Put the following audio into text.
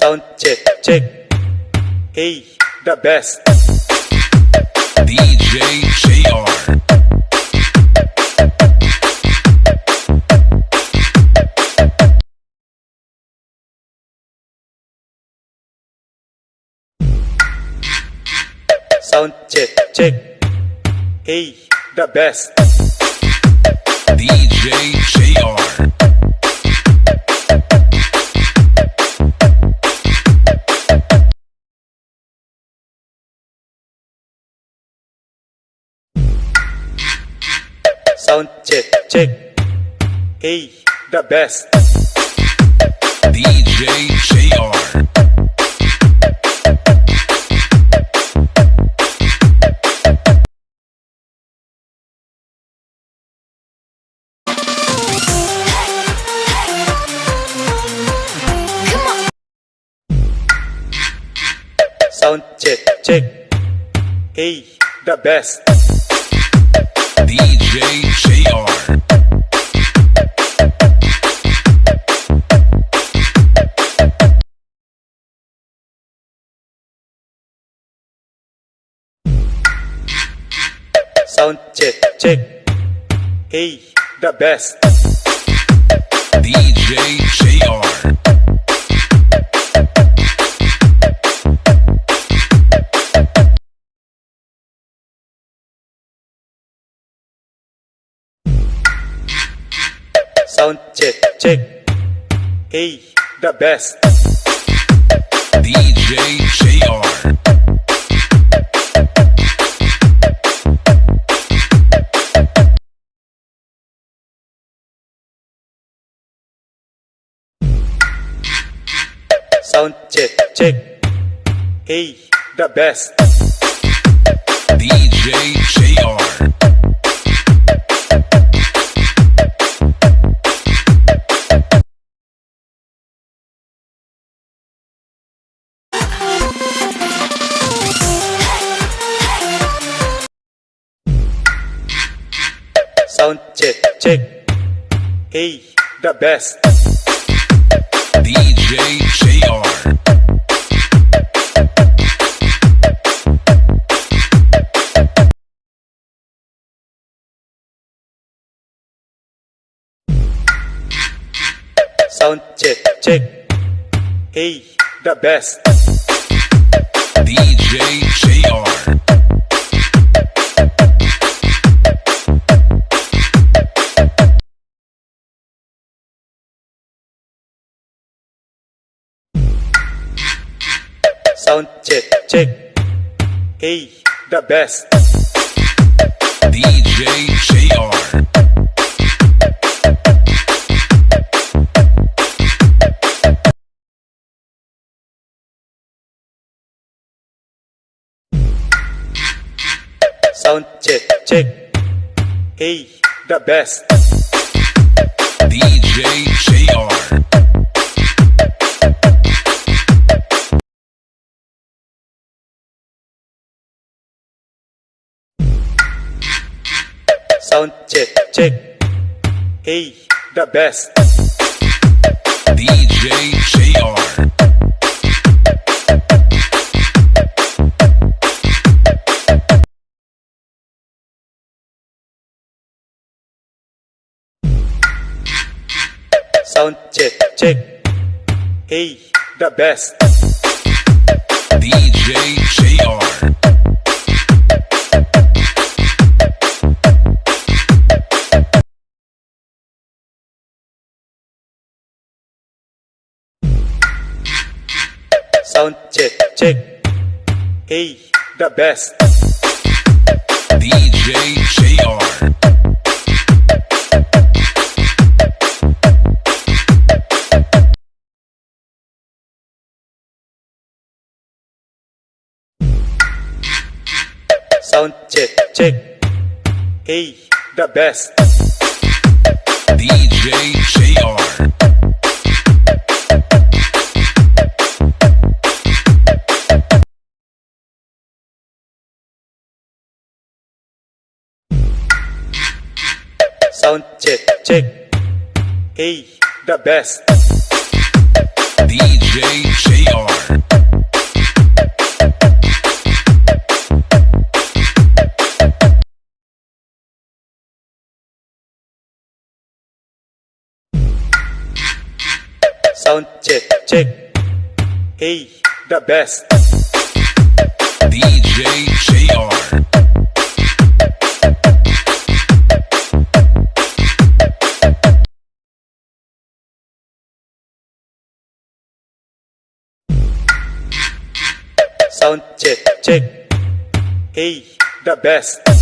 Sound check, check. Hey, the best. DJ JR. Sound check, check. Hey, the best. DJ JR. Sound check, check. Hey, the best. DJ JR. Sound check, check. Hey, the best. DJ JR. Sound check, check. Hey, the best. DJ JR. Sound check, check. Hey, the best. DJ JR. Sound check, check. Hey, the best. DJ JR. Sound check, check. Hey, the best. DJ JR. Sound check, check. Hey, the best. DJ JR. Sound check, check. Hey, the best. DJ JR. Sound check, check. Hey, the best. DJ JR. Sound check, check. Hey, the best. DJ JR. Sound check, check. Hey, the best. DJ JR. Sound check, check. Hey, the best. DJ JR. Sound check, check. Hey, the best. DJ JR. Sound check, check. Hey, the best. DJ JR. Sound check, check. Hey, the best. DJ JR. Sound check, check. Hey, the best.